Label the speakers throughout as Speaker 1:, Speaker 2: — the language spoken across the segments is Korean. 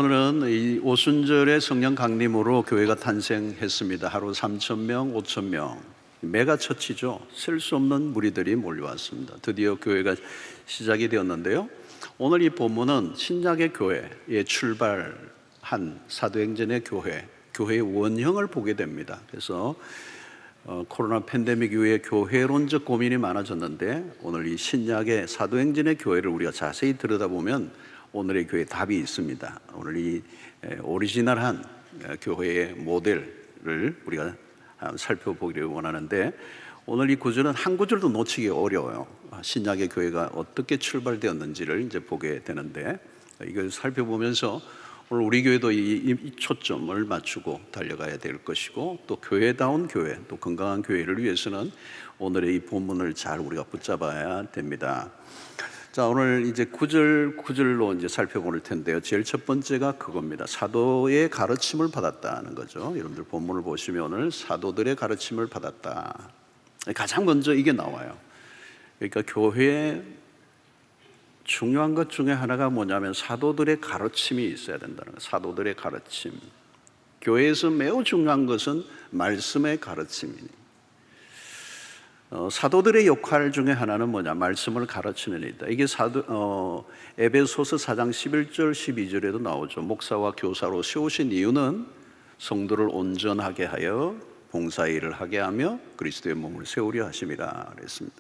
Speaker 1: 오늘은 이 오순절의 성령 강림으로 교회가 탄생했습니다. 하루 3,000명, 5,000명. 메가처치죠. 셀 수 없는 무리들이 몰려왔습니다. 드디어 교회가 시작이 되었는데요. 오늘 이 본문은 신약의 교회에 출발한 사도행전의 교회의 원형을 보게 됩니다. 그래서 코로나 팬데믹 이후에 교회론적 고민이 많아졌는데 오늘 이 신약의 사도행전의 교회를 우리가 자세히 들여다보면 오늘의 교회에 답이 있습니다. 오늘 이 오리지널한 교회의 모델을 우리가 살펴보기를 원하는데 오늘 이 구절은 한 구절도 놓치기 어려워요. 신약의 교회가 어떻게 출발되었는지를 이제 보게 되는데 이걸 살펴보면서 오늘 우리 교회도 이 초점을 맞추고 달려가야 될 것이고 또 교회다운 교회, 또 건강한 교회를 위해서는 오늘의 이 본문을 잘 우리가 붙잡아야 됩니다. 자, 오늘 이제 구절로 이제 살펴볼 텐데요. 제일 첫 번째가 그겁니다. 사도의 가르침을 받았다는 거죠. 여러분들 본문을 보시면 오늘 사도들의 가르침을 받았다. 가장 먼저 이게 나와요. 그러니까 교회에 중요한 것 중에 하나가 뭐냐면 사도들의 가르침이 있어야 된다는 거예요. 사도들의 가르침. 교회에서 매우 중요한 것은 말씀의 가르침이니. 사도들의 역할 중에 하나는 뭐냐? 말씀을 가르치는 일이다. 이게 에베소서 4장 11절 12절에도 나오죠. 목사와 교사로 세우신 이유는 성도를 온전하게 하여 봉사일을 하게 하며 그리스도의 몸을 세우려 하심이라 그랬습니다.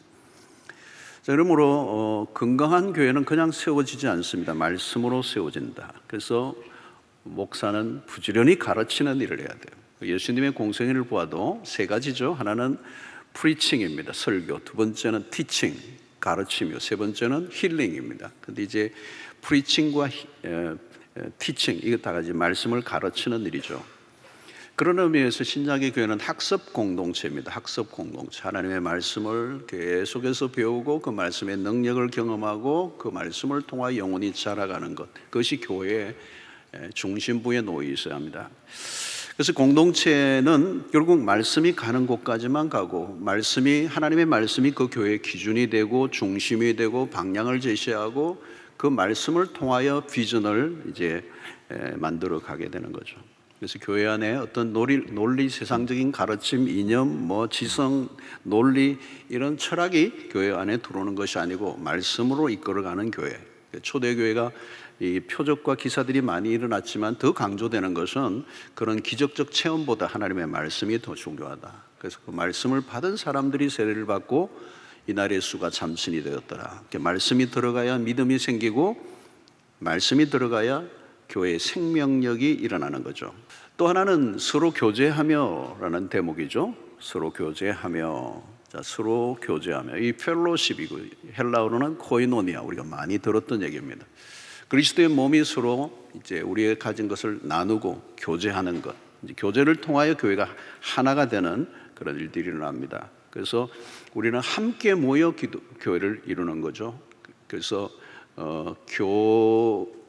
Speaker 1: 자, 그러므로 건강한 교회는 그냥 세워지지 않습니다. 말씀으로 세워진다. 그래서 목사는 부지런히 가르치는 일을 해야 돼요. 예수님의 공생애를 보아도 세 가지죠. 하나는 프리칭입니다. 설교. 두 번째는 티칭, 가르침이요. 세 번째는 힐링입니다. 근데 이제 프리칭과 티칭, 이거 다 같이 말씀을 가르치는 일이죠. 그런 의미에서 신약의 교회는 학습 공동체입니다. 학습 공동체. 하나님의 말씀을 계속해서 배우고 그 말씀의 능력을 경험하고 그 말씀을 통하여 영혼이 자라가는 것. 그것이 교회의 중심부에 놓여 있어야 합니다. 그래서 공동체는 결국 말씀이 가는 곳까지만 가고 하나님의 말씀이 그 교회의 기준이 되고 중심이 되고 방향을 제시하고 그 말씀을 통하여 비전을 이제 만들어 가게 되는 거죠. 그래서 교회 안에 어떤 논리 세상적인 가르침, 이념, 지성, 논리 이런 철학이 교회 안에 들어오는 것이 아니고 말씀으로 이끌어가는 교회. 초대교회가 이 표적과 기사들이 많이 일어났지만 더 강조되는 것은 그런 기적적 체험보다 하나님의 말씀이 더 중요하다. 그래서 그 말씀을 받은 사람들이 세례를 받고 이날의 수가 참신이 되었더라. 말씀이 들어가야 믿음이 생기고 말씀이 들어가야 교회의 생명력이 일어나는 거죠. 또 하나는 서로 교제하며라는 대목이죠. 서로 교제하며. 자, 서로 교제하며. 이 펠로십이고 헬라어로는 코이노니아, 우리가 많이 들었던 얘기입니다. 그리스도의 몸이 서로 이제 우리가 가진 것을 나누고 교제하는 것. 이제 교제를 통하여 교회가 하나가 되는 그런 일들이 일어납니다. 그래서 우리는 함께 모여 교회를 이루는 거죠. 그래서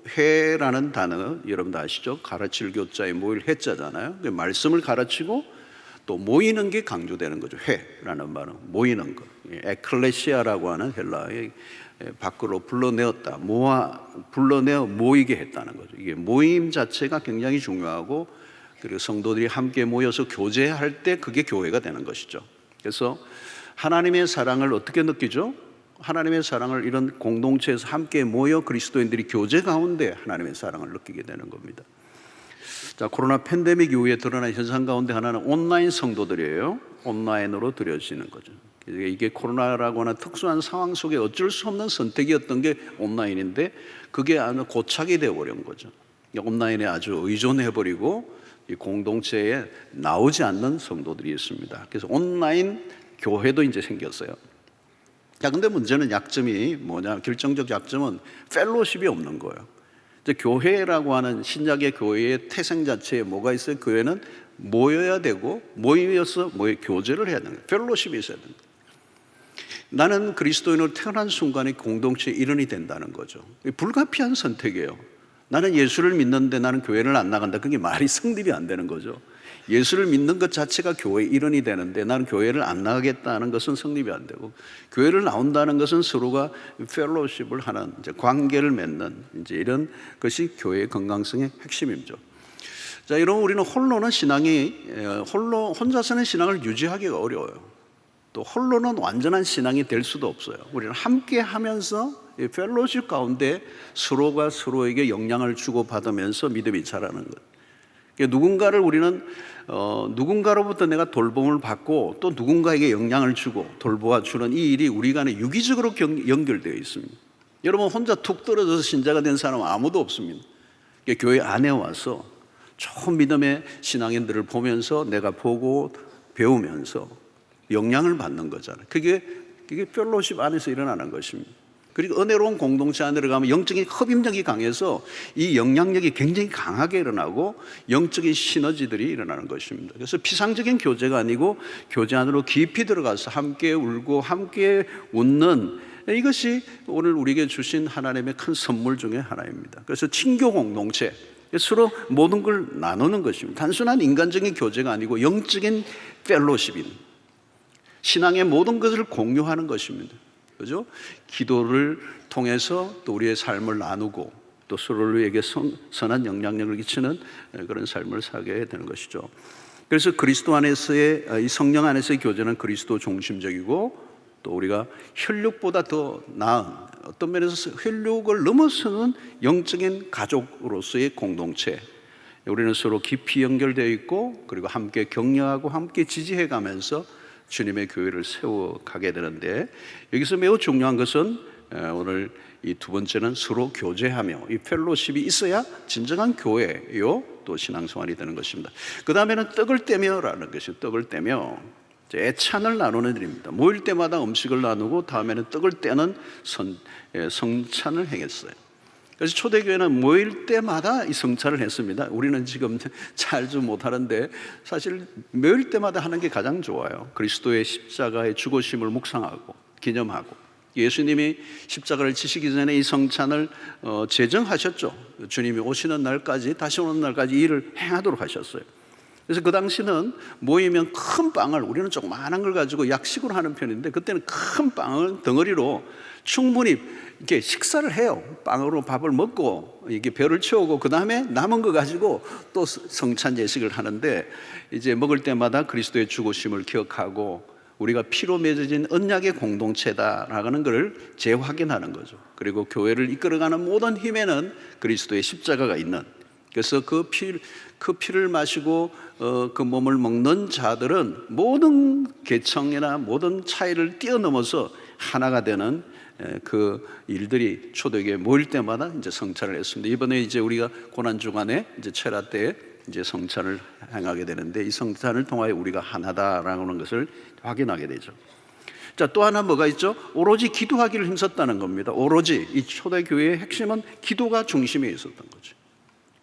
Speaker 1: 교회라는 단어 여러분 다 아시죠? 가르칠 교자에 모일 해자잖아요. 말씀을 가르치고 또 모이는 게 강조되는 거죠. 회라는 말은 모이는 것. 에클레시아라고 하는 헬라어의 밖으로 불러내었다. 불러내어 모이게 했다는 거죠. 이게 모임 자체가 굉장히 중요하고 그리고 성도들이 함께 모여서 교제할 때 그게 교회가 되는 것이죠. 그래서 하나님의 사랑을 어떻게 느끼죠? 하나님의 사랑을 이런 공동체에서 함께 모여 그리스도인들이 교제 가운데 하나님의 사랑을 느끼게 되는 겁니다. 자, 코로나 팬데믹 이후에 드러난 현상 가운데 하나는 온라인 성도들이에요. 온라인으로 드려지는 거죠. 이게 코로나라고 하는 특수한 상황 속에 어쩔 수 없는 선택이었던 게 온라인인데 그게 아주 고착이 되어버린 거죠. 온라인에 아주 의존해버리고 이 공동체에 나오지 않는 성도들이 있습니다. 그래서 온라인 교회도 이제 생겼어요. 자, 근데 문제는 약점이 뭐냐? 결정적 약점은 펠로십이 없는 거예요. 이제 교회라고 하는 신약의 교회의 태생 자체에 뭐가 있어요? 교회는 모여야 되고 모여서 교제를 해야 되는 거예요. 펠로십이 있어야 되는 거예요. 나는 그리스도인으로 태어난 순간에 공동체의 일원이 된다는 거죠. 불가피한 선택이에요. 나는 예수를 믿는데 나는 교회를 안 나간다. 그게 말이 성립이 안 되는 거죠. 예수를 믿는 것 자체가 교회의 일원이 되는데 나는 교회를 안 나가겠다는 것은 성립이 안 되고, 교회를 나온다는 것은 서로가 펠로우십을 하는, 이제 관계를 맺는, 이제 이런 것이 교회의 건강성의 핵심이죠. 자, 여러분, 우리는 혼자서는 신앙을 유지하기가 어려워요. 또 홀로는 완전한 신앙이 될 수도 없어요. 우리는 함께 하면서 펠로우십 가운데 서로가 서로에게 영향을 주고받으면서 믿음이 자라는 것. 누군가를 우리는 누군가로부터 내가 돌봄을 받고 또 누군가에게 영향을 주고 돌보아 주는 이 일이 우리 간에 유기적으로 연결되어 있습니다. 여러분, 혼자 툭 떨어져서 신자가 된 사람은 아무도 없습니다. 교회 안에 와서 좋은 믿음의 신앙인들을 보면서 내가 보고 배우면서 영향을 받는 거잖아요. 그게 펠로우십 안에서 일어나는 것입니다. 그리고 은혜로운 공동체 안에 들어가면 영적인 흡입력이 강해서 이 영향력이 굉장히 강하게 일어나고 영적인 시너지들이 일어나는 것입니다. 그래서 피상적인 교제가 아니고 교제 안으로 깊이 들어가서 함께 울고 함께 웃는, 이것이 오늘 우리에게 주신 하나님의 큰 선물 중에 하나입니다. 그래서 친교 공동체, 서로 모든 걸 나누는 것입니다. 단순한 인간적인 교제가 아니고 영적인 펠로우십인, 신앙의 모든 것을 공유하는 것입니다. 그죠? 기도를 통해서 또 우리의 삶을 나누고 또 서로에게 선한 영향력을 끼치는 그런 삶을 살게 되는 것이죠. 그래서 그리스도 안에서의, 이 성령 안에서의 교제는 그리스도 중심적이고, 또 우리가 혈육보다 더 나은, 어떤 면에서 혈육을 넘어서는 영적인 가족으로서의 공동체, 우리는 서로 깊이 연결되어 있고, 그리고 함께 격려하고 함께 지지해 가면서 주님의 교회를 세워가게 되는데, 여기서 매우 중요한 것은 오늘 이 두 번째는 서로 교제하며, 이 펠로십이 있어야 진정한 교회요 또 신앙생활이 되는 것입니다. 그 다음에는 떡을 떼며라는 것이요. 떡을 떼며 애찬을 나누는 일입니다. 모일 때마다 음식을 나누고 다음에는 떡을 떼는 성찬을 행했어요. 그래서 초대교회는 모일 때마다 이 성찬을 했습니다. 우리는 지금 잘도 못하는데 사실 모일 때마다 하는 게 가장 좋아요. 그리스도의 십자가의 죽으심을 묵상하고 기념하고, 예수님이 십자가를 지시기 전에 이 성찬을 제정하셨죠. 주님이 오시는 날까지, 다시 오는 날까지 이 일을 행하도록 하셨어요. 그래서 그 당시는 모이면 큰 빵을, 우리는 조그마한 걸 가지고 약식으로 하는 편인데, 그때는 큰 빵을 덩어리로 충분히 이렇게 식사를 해요. 빵으로 밥을 먹고 이게 배를 채우고 그 다음에 남은 거 가지고 또 성찬 예식을 하는데, 이제 먹을 때마다 그리스도의 죽으심을 기억하고 우리가 피로 맺어진 언약의 공동체다라는 것을 재확인하는 거죠. 그리고 교회를 이끌어가는 모든 힘에는 그리스도의 십자가가 있는, 그래서 그 피를 마시고 그 몸을 먹는 자들은 모든 계층이나 모든 차이를 뛰어넘어서 하나가 되는 그 일들이 초대교회 모일 때마다 이제 성찬을 했습니다. 이번에 이제 우리가 고난 주간에 이제 철야 때 이제 성찬을 행하게 되는데, 이 성찬을 통하여 우리가 하나다라는 것을 확인하게 되죠. 자, 또 하나 뭐가 있죠? 오로지 기도하기를 힘썼다는 겁니다. 오로지 이 초대교회의 핵심은 기도가 중심에 있었던 거죠.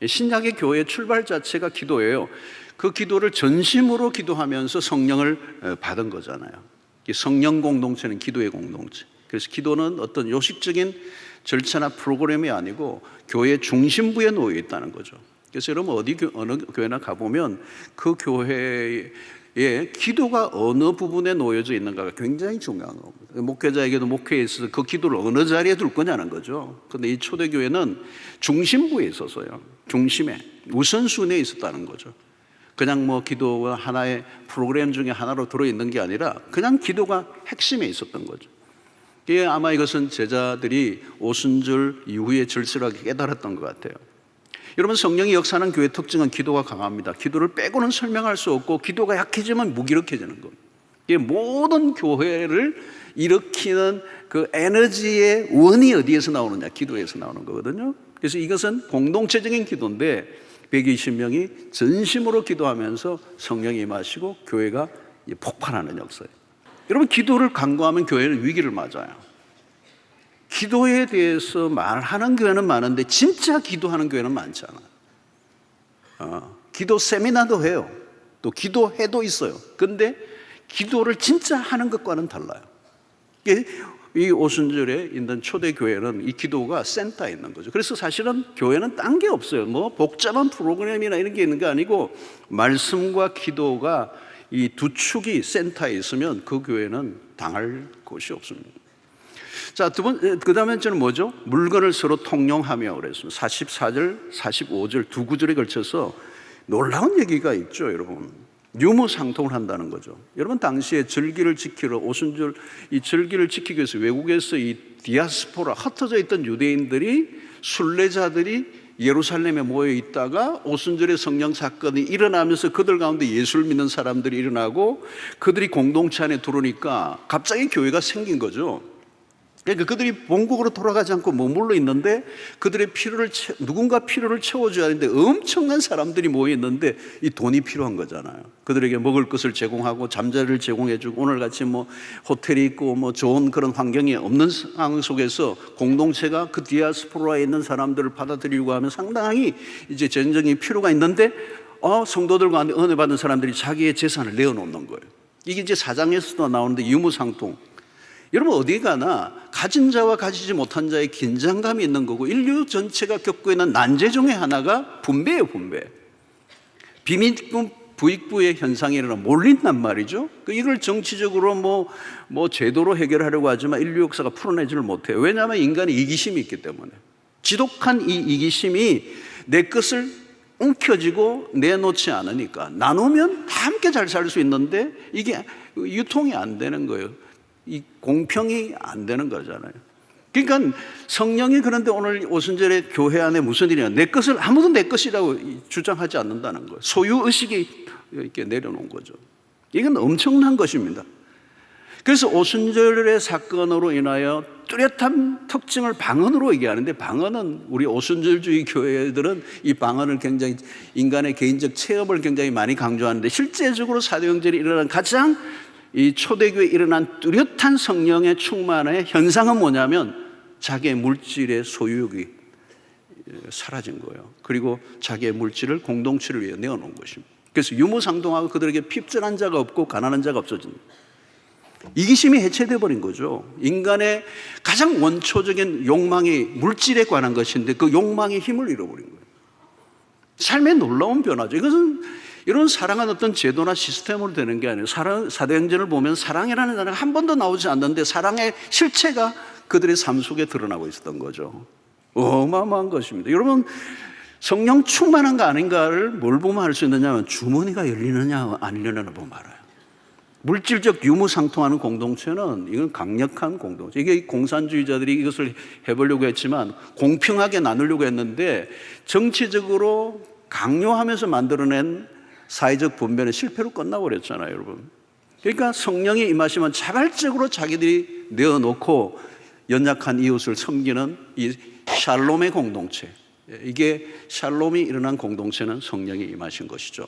Speaker 1: 신약의 교회의 출발 자체가 기도예요. 그 기도를 전심으로 기도하면서 성령을 받은 거잖아요. 성령 공동체는 기도의 공동체. 그래서 기도는 어떤 요식적인 절차나 프로그램이 아니고 교회의 중심부에 놓여 있다는 거죠. 그래서 여러분 어느 교회나 가보면 그 교회의 기도가 어느 부분에 놓여져 있는가가 굉장히 중요한 겁니다. 목회자에게도 목회에 있어서 그 기도를 어느 자리에 둘 거냐는 거죠. 그런데 이 초대교회는 중심부에 있어서요, 중심에 우선순위에 있었다는 거죠. 그냥 뭐 기도가 하나의 프로그램 중에 하나로 들어있는 게 아니라 그냥 기도가 핵심에 있었던 거죠. 아마 이것은 제자들이 오순절 이후에 절실하게 깨달았던 것 같아요. 여러분, 성령이 역사하는 교회의 특징은 기도가 강합니다. 기도를 빼고는 설명할 수 없고, 기도가 약해지면 무기력해지는 겁니다. 모든 교회를 일으키는 그 에너지의 원이 어디에서 나오느냐? 기도에서 나오는 거거든요. 그래서 이것은 공동체적인 기도인데 120명이 전심으로 기도하면서 성령이 임하시고 교회가 폭발하는 역사예요. 여러분, 기도를 간구하면 교회는 위기를 맞아요. 기도에 대해서 말하는 교회는 많은데 진짜 기도하는 교회는 많지 않아요. 기도 세미나도 해요. 또 기도회도 있어요. 그런데 기도를 진짜 하는 것과는 달라요. 이 오순절에 있는 초대교회는 이 기도가 센터에 있는 거죠. 그래서 사실은 교회는 딴 게 없어요. 뭐 복잡한 프로그램이나 이런 게 있는 게 아니고 말씀과 기도가 이 두 축이 센터에 있으면 그 교회는 당할 곳이 없습니다. 자, 그 다음에 저는 뭐죠? 물건을 서로 통용하며 그랬습니다. 44절, 45절 두 구절에 걸쳐서 놀라운 얘기가 있죠, 여러분. 유무상통을 한다는 거죠. 여러분, 당시에 절기를 지키러 오순절 이 절기를 지키기 위해서 외국에서 이 디아스포라 흩어져 있던 유대인들이 순례자들이 예루살렘에 모여 있다가 오순절에 성령 사건이 일어나면서 그들 가운데 예수를 믿는 사람들이 일어나고 그들이 공동체 안에 들어오니까 갑자기 교회가 생긴 거죠. 그러니까 그들이 본국으로 돌아가지 않고 머물러 있는데 그들의 누군가 필요를 채워줘야 하는데 엄청난 사람들이 모여 있는데 이 돈이 필요한 거잖아요. 그들에게 먹을 것을 제공하고 잠자리를 제공해주고 오늘같이 뭐 호텔이 있고 뭐 좋은 그런 환경이 없는 상황 속에서 공동체가 그 디아스포라에 있는 사람들을 받아들이려고 하면 상당히 이제 전쟁이 필요가 있는데 성도들 가운데 은혜 받은 사람들이 자기의 재산을 내어놓는 거예요. 이게 이제 사장에서도 나오는데 유무상통. 여러분, 어디 가나 가진 자와 가지지 못한 자의 긴장감이 있는 거고 인류 전체가 겪고 있는 난제 중에 하나가 분배예요, 분배. 비밀금 부익부의 현상이 일어나 몰린단 말이죠. 이걸 정치적으로 뭐 제도로 해결하려고 하지만 인류 역사가 풀어내지를 못해요. 왜냐하면 인간의 이기심이 있기 때문에. 지독한 이 이기심이 내 것을 움켜쥐고 내놓지 않으니까 나누면 다 함께 잘 살 수 있는데 이게 유통이 안 되는 거예요. 이 공평이 안 되는 거잖아요. 그러니까 성령이 그런데 오늘 오순절에 교회 안에 무슨 일이냐, 내 것을 아무도 내 것이라고 주장하지 않는다는 거예요. 소유의식이 이렇게 내려놓은 거죠. 이건 엄청난 것입니다. 그래서 오순절의 사건으로 인하여 뚜렷한 특징을 방언으로 얘기하는데, 방언은 우리 오순절주의 교회들은 이 방언을 굉장히 인간의 개인적 체험을 굉장히 많이 강조하는데, 실제적으로 사도행전에 일어난 가장 이 초대교회에 일어난 뚜렷한 성령의 충만의 현상은 뭐냐면 자기의 물질의 소유욕이 사라진 거예요. 그리고 자기의 물질을 공동체를 위해 내어놓은 것입니다. 그래서 유무상통하고 그들에게 핍절한 자가 없고 가난한 자가 없어진다. 이기심이 해체되어 버린 거죠. 인간의 가장 원초적인 욕망이 물질에 관한 것인데 그 욕망의 힘을 잃어버린 거예요. 삶의 놀라운 변화죠. 이런 사랑은 어떤 제도나 시스템으로 되는 게 아니에요. 사도행전을 보면 사랑이라는 단어가 한 번도 나오지 않는데 사랑의 실체가 그들의 삶 속에 드러나고 있었던 거죠. 어마어마한 것입니다. 여러분, 성령 충만한가 아닌가를 뭘 보면 알 수 있느냐면 주머니가 열리느냐 안 열리느냐 보면 알아요. 물질적 유무상통하는 공동체는 이건 강력한 공동체. 이게 공산주의자들이 이것을 해보려고 했지만 공평하게 나누려고 했는데 정치적으로 강요하면서 만들어낸 사회적 분배는 실패로 끝나버렸잖아요, 여러분. 그러니까 성령이 임하시면 자발적으로 자기들이 내어놓고 연약한 이웃을 섬기는 이 샬롬의 공동체, 이게 샬롬이 일어난 공동체는 성령이 임하신 것이죠.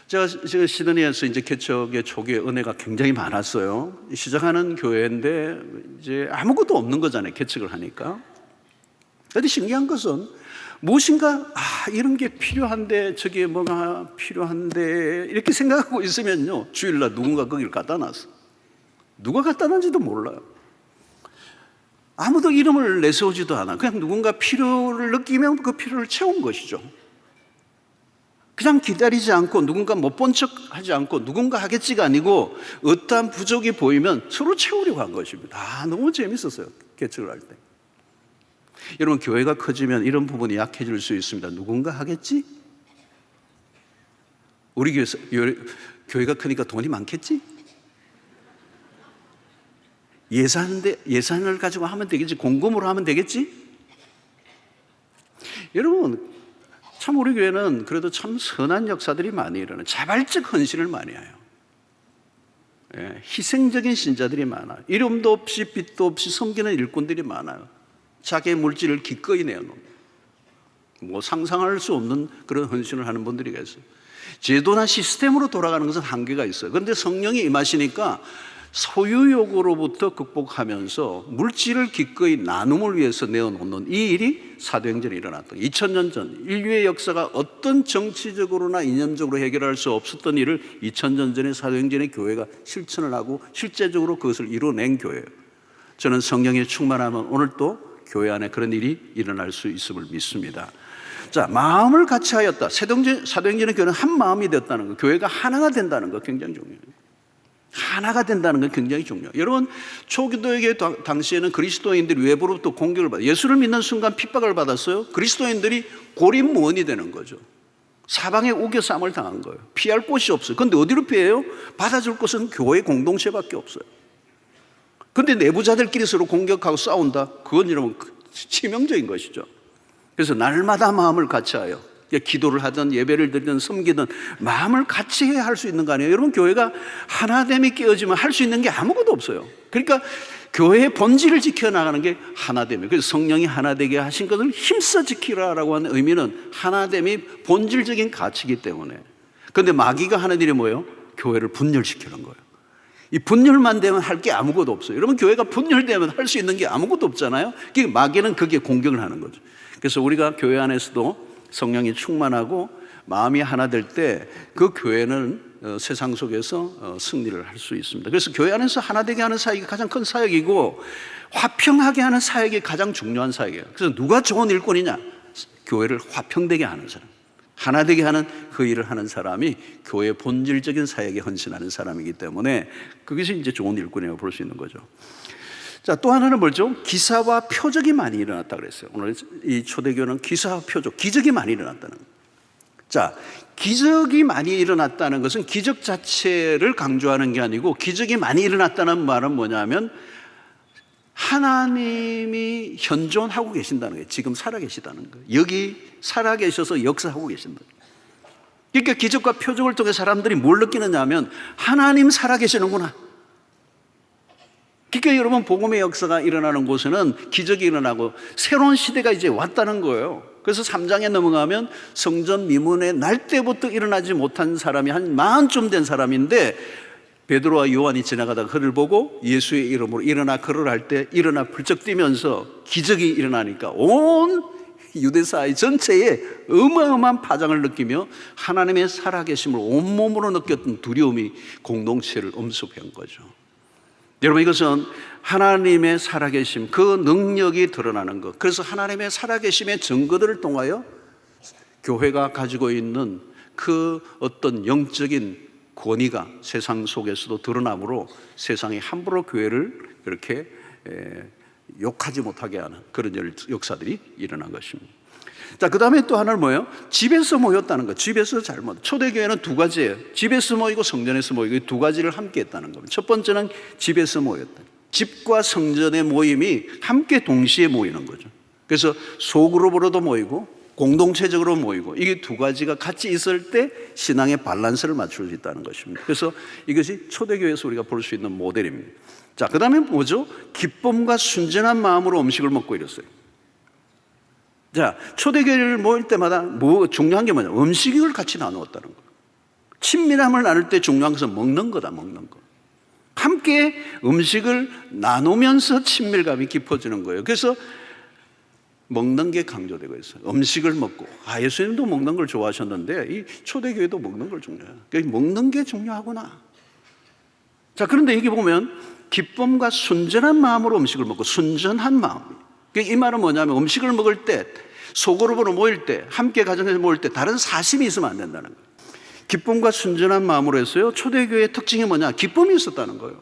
Speaker 1: 제가 시드니에서 이제 개척의 초기에 은혜가 굉장히 많았어요. 시작하는 교회인데 이제 아무것도 없는 거잖아요, 개척을 하니까. 그런데 신기한 것은 무엇인가 이런 게 필요한데 저게 뭐가 필요한데 이렇게 생각하고 있으면요, 주일날 누군가 거기를 갖다 놨어. 누가 갖다 놨는지도 몰라요. 아무도 이름을 내세우지도 않아. 그냥 누군가 필요를 느끼면 그 필요를 채운 것이죠. 그냥 기다리지 않고 누군가 못 본 척 하지 않고 누군가 하겠지가 아니고 어떠한 부족이 보이면 서로 채우려고 한 것입니다. 너무 재밌었어요, 개척을 할 때. 여러분, 교회가 커지면 이런 부분이 약해질 수 있습니다. 누군가 하겠지? 우리 교회가 크니까 돈이 많겠지? 예산을 가지고 하면 되겠지? 공금으로 하면 되겠지? 여러분, 참 우리 교회는 그래도 참 선한 역사들이 많이 일어나요. 자발적 헌신을 많이 해요. 희생적인 신자들이 많아요. 이름도 없이 빛도 없이 섬기는 일꾼들이 많아요. 자기의 물질을 기꺼이 내어놓는, 상상할 수 없는 그런 헌신을 하는 분들이 계세요. 제도나 시스템으로 돌아가는 것은 한계가 있어요. 그런데 성령이 임하시니까 소유욕으로부터 극복하면서 물질을 기꺼이 나눔을 위해서 내어놓는 이 일이 사도행전에 일어났던 2000년 전 인류의 역사가 어떤 정치적으로나 이념적으로 해결할 수 없었던 일을 2000년 전에 사도행전의 교회가 실천을 하고 실제적으로 그것을 이뤄낸 교회예요. 저는 성령이 충만하면 오늘 또 교회 안에 그런 일이 일어날 수 있음을 믿습니다. 자, 마음을 같이 하였다. 사도행전의 교회는 한 마음이 되었다는 거, 교회가 하나가 된다는 거 굉장히 중요해요. 하나가 된다는 건 굉장히 중요해요. 여러분, 초기도의 당시에는 그리스도인들이 외부로부터 공격을 받아요. 예수를 믿는 순간 핍박을 받았어요. 그리스도인들이 고립무원이 되는 거죠. 사방에 우겨쌈을 당한 거예요. 피할 곳이 없어요. 그런데 어디로 피해요? 받아줄 곳은 교회 공동체밖에 없어요. 그런데 내부자들끼리 서로 공격하고 싸운다? 그건 여러분 치명적인 것이죠. 그래서 날마다 마음을 같이하여 기도를 하든 예배를 드리든 섬기든 마음을 같이 해야 할 수 있는 거 아니에요? 여러분, 교회가 하나됨이 깨어지면 할 수 있는 게 아무것도 없어요. 그러니까 교회의 본질을 지켜나가는 게 하나됨이에요. 그래서 성령이 하나되게 하신 것을 힘써 지키라라고 하는 의미는 하나됨이 본질적인 가치이기 때문에. 그런데 마귀가 하는 일이 뭐예요? 교회를 분열시키는 거예요. 이 분열만 되면 할 게 아무것도 없어요. 여러분, 교회가 분열되면 할 수 있는 게 아무것도 없잖아요. 그러니까 마귀는 거기에 공격을 하는 거죠. 그래서 우리가 교회 안에서도 성령이 충만하고 마음이 하나 될 때 그 교회는 세상 속에서 승리를 할 수 있습니다. 그래서 교회 안에서 하나 되게 하는 사역이 가장 큰 사역이고 화평하게 하는 사역이 가장 중요한 사역이에요. 그래서 누가 좋은 일꾼이냐? 교회를 화평되게 하는 사람, 하나 되게 하는 그 일을 하는 사람이 교회의 본질적인 사역에 헌신하는 사람이기 때문에 그것이 이제 좋은 일꾼이라고 볼 수 있는 거죠. 자, 또 하나는 뭐죠? 기사와 표적이 많이 일어났다 그랬어요. 오늘 이 초대교회는 기사와 표적, 기적이 많이 일어났다는 거예요. 자, 기적이 많이 일어났다는 것은 기적 자체를 강조하는 게 아니고, 기적이 많이 일어났다는 말은 뭐냐면 하나님이 현존하고 계신다는 거예요. 지금 살아계시다는 거예요. 여기 살아계셔서 역사하고 계신다. 그러니까 기적과 표적을 통해 사람들이 뭘 느끼느냐 하면 하나님 살아계시는구나. 그러니까 여러분, 복음의 역사가 일어나는 곳에는 기적이 일어나고 새로운 시대가 이제 왔다는 거예요. 그래서 3장에 넘어가면 성전 미문에 날 때부터 일어나지 못한 사람이 한 40쯤 된 사람인데, 베드로와 요한이 지나가다가 그를 보고 예수의 이름으로 일어나 걸으라 할 때 일어나 불쩍 뛰면서 기적이 일어나니까 온 유대사회 전체에 어마어마한 파장을 느끼며 하나님의 살아계심을 온몸으로 느꼈던 두려움이 공동체를 엄습한 거죠. 여러분, 이것은 하나님의 살아계심, 그 능력이 드러나는 것. 그래서 하나님의 살아계심의 증거들을 통하여 교회가 가지고 있는 그 어떤 영적인 권위가 세상 속에서도 드러나므로 세상이 함부로 교회를 이렇게 욕하지 못하게 하는 그런 역사들이 일어난 것입니다. 자, 그 다음에 또 하나는 뭐예요? 집에서 모였다는 거. 집에서 잘 모였다. 초대교회는 두 가지예요. 집에서 모이고 성전에서 모이고, 이 두 가지를 함께 했다는 겁니다. 첫 번째는 집에서 모였다. 집과 성전의 모임이 함께 동시에 모이는 거죠. 그래서 소그룹으로도 모이고 공동체적으로 모이고, 이게 두 가지가 같이 있을 때 신앙의 밸런스를 맞출 수 있다는 것입니다. 그래서 이것이 초대교회에서 우리가 볼 수 있는 모델입니다. 자, 그 다음에 뭐죠? 기쁨과 순전한 마음으로 음식을 먹고 이랬어요. 자, 초대교회를 모일 때마다 중요한 게 뭐냐? 음식을 같이 나누었다는 거예요. 친밀함을 나눌 때 중요한 것은 먹는 거다, 먹는 거. 함께 음식을 나누면서 친밀감이 깊어지는 거예요. 그래서 먹는 게 강조되고 있어요. 음식을 먹고. 예수님도 먹는 걸 좋아하셨는데 이 초대교회도 먹는 걸 중요해요. 그러니까 먹는 게 중요하구나. 자, 그런데 여기 보면 기쁨과 순전한 마음으로 음식을 먹고, 순전한 마음. 이 말은 뭐냐면 음식을 먹을 때, 소그룹으로 모일 때, 함께 가정에서 모일 때 다른 사심이 있으면 안 된다는 거예요. 기쁨과 순전한 마음으로 했어요. 초대교회의 특징이 뭐냐? 기쁨이 있었다는 거예요.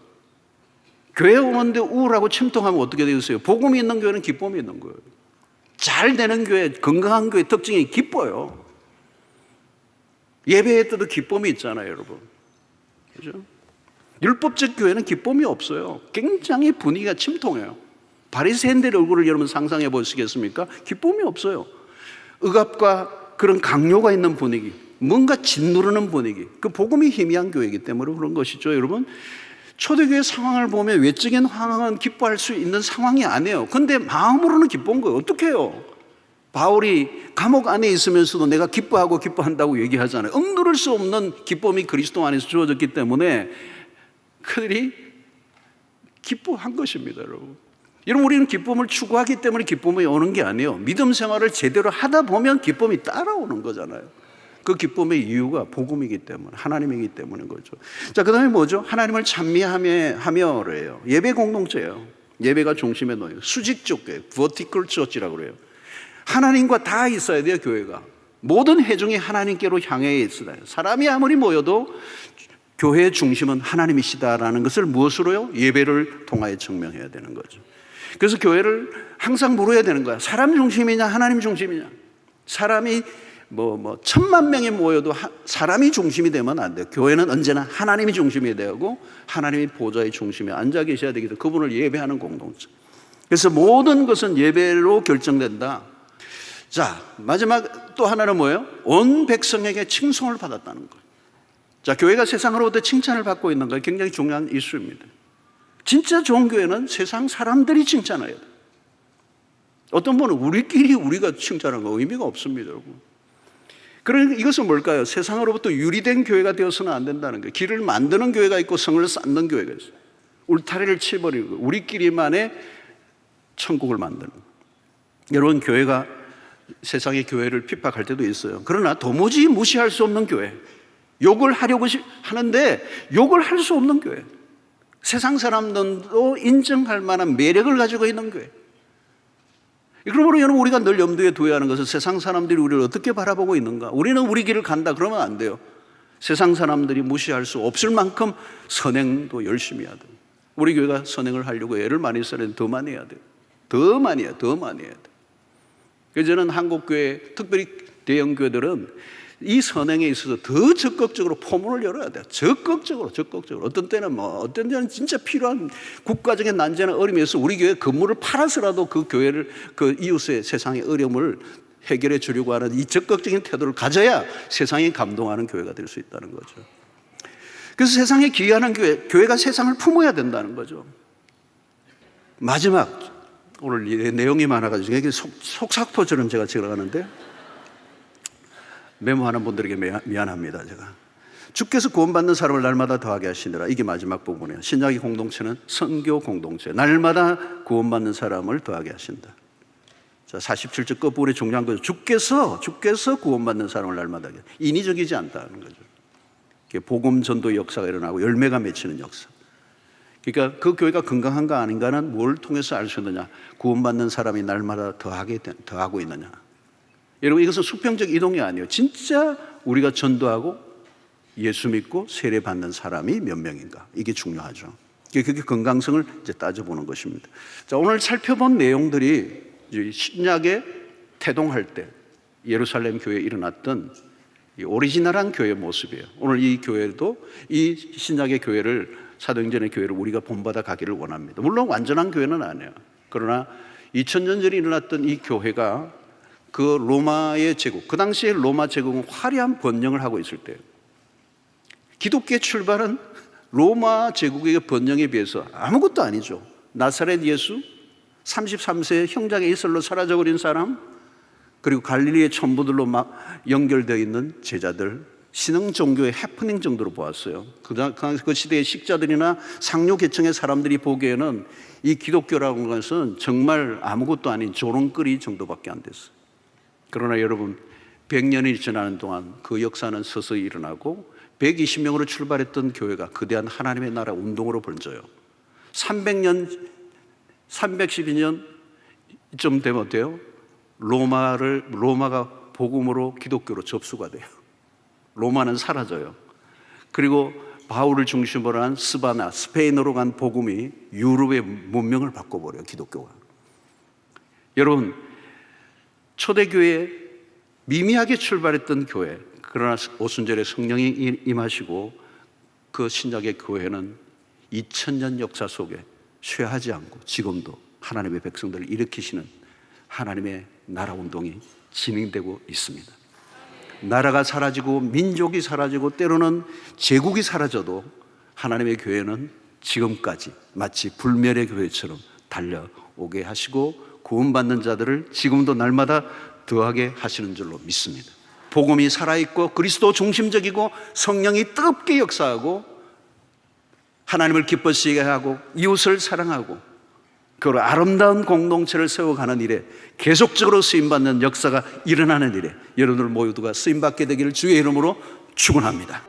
Speaker 1: 교회 오는데 우울하고 침통하면 어떻게 되겠어요? 복음이 있는 교회는 기쁨이 있는 거예요. 잘 되는 교회, 건강한 교회 특징이 기뻐요. 예배할 때도 기쁨이 있잖아요, 여러분. 그죠? 율법적 교회는 기쁨이 없어요. 굉장히 분위기가 침통해요. 바리새인들의 얼굴을 여러분 상상해 보시겠습니까? 기쁨이 없어요. 억압과 그런 강요가 있는 분위기, 뭔가 짓누르는 분위기. 그 복음이 희미한 교회이기 때문에 그런 것이죠, 여러분. 초대교회 상황을 보면 외적인 상황은 기뻐할 수 있는 상황이 아니에요. 근데 마음으로는 기쁜 거예요. 어떻게 해요? 바울이 감옥 안에 있으면서도 내가 기뻐하고 기뻐한다고 얘기하잖아요. 억누를 수 없는 기쁨이 그리스도 안에서 주어졌기 때문에 그들이 기뻐한 것입니다, 여러분. 여러분, 우리는 기쁨을 추구하기 때문에 기쁨이 오는 게 아니에요. 믿음 생활을 제대로 하다 보면 기쁨이 따라오는 거잖아요. 그 기쁨의 이유가 복음이기 때문에, 하나님이기 때문인 거죠. 자, 그 다음에 뭐죠? 하나님을 찬미하며래요. 예배 공동체예요. 예배가 중심에 놓여요. 수직적 교회, vertical church라고 그래요. 하나님과 다 있어야 돼요. 교회가 모든 회중이 하나님께로 향해 있어야 돼요. 사람이 아무리 모여도 교회의 중심은 하나님이시다라는 것을 무엇으로요? 예배를 통하여 증명해야 되는 거죠. 그래서 교회를 항상 물어야 되는 거야. 사람 중심이냐 하나님 중심이냐. 사람이 1,000만 명이 모여도 사람이 중심이 되면 안 돼요. 교회는 언제나 하나님이 중심이 되고 하나님이 보좌의 중심에 앉아 계셔야 되기 때문에 그분을 예배하는 공동체. 그래서 모든 것은 예배로 결정된다. 자, 마지막 또 하나는 뭐예요? 온 백성에게 칭송을 받았다는 거예요. 자, 교회가 세상으로부터 칭찬을 받고 있는 거 굉장히 중요한 이슈입니다. 진짜 좋은 교회는 세상 사람들이 칭찬해야 돼요. 어떤 분은 우리가 칭찬하는 거 의미가 없습니다, 여러분. 그러니까 이것은 뭘까요? 세상으로부터 유리된 교회가 되어서는 안 된다는 거예요. 길을 만드는 교회가 있고 성을 쌓는 교회가 있어요. 울타리를 치버리고 우리끼리만의 천국을 만드는 거예요. 여러분, 교회가 세상의 교회를 핍박할 때도 있어요. 그러나 도무지 무시할 수 없는 교회, 욕을 하려고 하는데 욕을 할 수 없는 교회, 세상 사람들도 인정할 만한 매력을 가지고 있는 교회. 그러므로 여러분, 우리가 늘 염두에 두어야 하는 것은 세상 사람들이 우리를 어떻게 바라보고 있는가. 우리는 우리 길을 간다 그러면 안 돼요. 세상 사람들이 무시할 수 없을 만큼 선행도 열심히 해야 돼요. 우리 교회가 선행을 하려고 애를 많이 쓰는데 더 많이 해야 돼요. 더 많이 해야 돼요. 그래서 저는 한국교회, 특별히 대형교회들은 이 선행에 있어서 더 적극적으로 포문을 열어야 돼요. 적극적으로. 어떤 때는 진짜 필요한 국가적인 난제나 어려움이 있어서 우리 교회 건물을 팔아서라도 그 교회를, 그 이웃의 세상의 어려움을 해결해 주려고 하는 이 적극적인 태도를 가져야 세상이 감동하는 교회가 될 수 있다는 거죠. 그래서 세상에 기여하는 교회가 세상을 품어야 된다는 거죠. 마지막, 오늘 내용이 많아가지고 속삭포처럼 제가 들어가는데 메모하는 분들에게 미안합니다. 제가 주께서 구원받는 사람을 날마다 더하게 하시느라, 이게 마지막 부분이에요. 신약의 공동체는 선교 공동체, 날마다 구원받는 사람을 더하게 하신다. 자, 47절 끝부분에 중요한 거죠. 주께서 구원받는 사람을 날마다 하게, 인위적이지 않다는 거죠. 복음 전도 역사가 일어나고 열매가 맺히는 역사. 그러니까 그 교회가 건강한가 아닌가는 뭘 통해서 알 수 있느냐? 구원받는 사람이 날마다 더하고 있느냐? 여러분, 이것은 수평적 이동이 아니에요. 진짜 우리가 전도하고 예수 믿고 세례 받는 사람이 몇 명인가? 이게 중요하죠. 그게 건강성을 이제 따져보는 것입니다. 자, 오늘 살펴본 내용들이 신약에 태동할 때 예루살렘 교회에 일어났던 이 오리지널한 교회의 모습이에요. 오늘 이 교회도 이 신약의 교회를, 사도행전의 교회를 우리가 본받아 가기를 원합니다. 물론 완전한 교회는 아니에요. 그러나 2000년 전에 일어났던 이 교회가 그 로마의 제국, 그 당시에 로마 제국은 화려한 번영을 하고 있을 때예요. 기독교의 출발은 로마 제국의 번영에 비해서 아무것도 아니죠. 나사렛 예수, 33세 형장의 이슬로 사라져버린 사람, 그리고 갈릴리의 천부들로 막 연결되어 있는 제자들, 신흥 종교의 해프닝 정도로 보았어요. 그 시대의 식자들이나 상류 계층의 사람들이 보기에는 이 기독교라는 것은 정말 아무것도 아닌 조롱거리 정도밖에 안 됐어요. 그러나 여러분, 100년이 지나는 동안 그 역사는 서서히 일어나고 120명으로 출발했던 교회가 거대한 하나님의 나라 운동으로 번져요. 312년쯤 되면 어때요? 로마가 복음으로 기독교로 접수가 돼요. 로마는 사라져요. 그리고 바울을 중심으로 한 스바나, 스페인으로 간 복음이 유럽의 문명을 바꿔버려요, 기독교가. 여러분, 초대교회에 미미하게 출발했던 교회, 그러나 오순절에 성령이 임하시고 그 신약의 교회는 2000년 역사 속에 쇠하지 않고 지금도 하나님의 백성들을 일으키시는 하나님의 나라 운동이 진행되고 있습니다. 나라가 사라지고 민족이 사라지고 때로는 제국이 사라져도 하나님의 교회는 지금까지 마치 불멸의 교회처럼 달려오게 하시고 구원받는 자들을 지금도 날마다 더하게 하시는 줄로 믿습니다. 복음이 살아있고 그리스도 중심적이고 성령이 뜨겁게 역사하고 하나님을 기뻐하시게 하고 이웃을 사랑하고 그 아름다운 공동체를 세워가는 일에 계속적으로 쓰임받는 역사가 일어나는 일에 여러분들 모두가 쓰임받게 되기를 주의 이름으로 축원합니다.